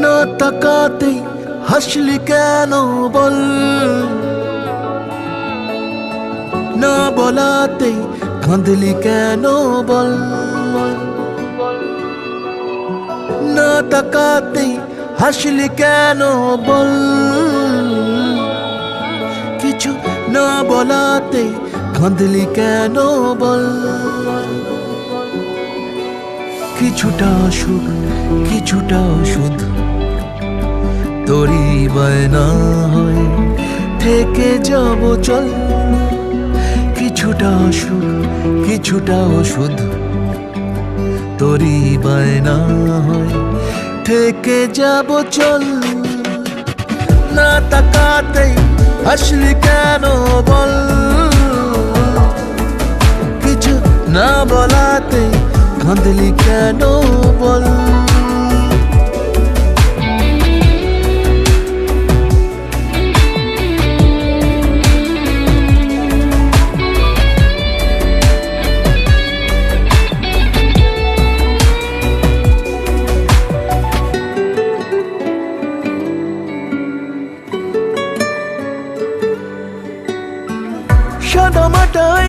না তাকাতেই হাসলি কেন বল, না বলাতেই কাঁদলি কেন বল, না তাকাতেই হাসলি কেন বল, কিছু না বলাতেই কাঁদলি কেন বল। কিছুটা সুখ কিছুটা ওষুধ তোরই বায়না হয় থেকে যাব চল, কিছুটা সুখ কিছুটা ওষুধ তোরই বায়না হয় থেকে যাব চল। না তাকাতেই হাসলি কেন বল, কিছু না বলাতেই কাঁদলি কেন বল।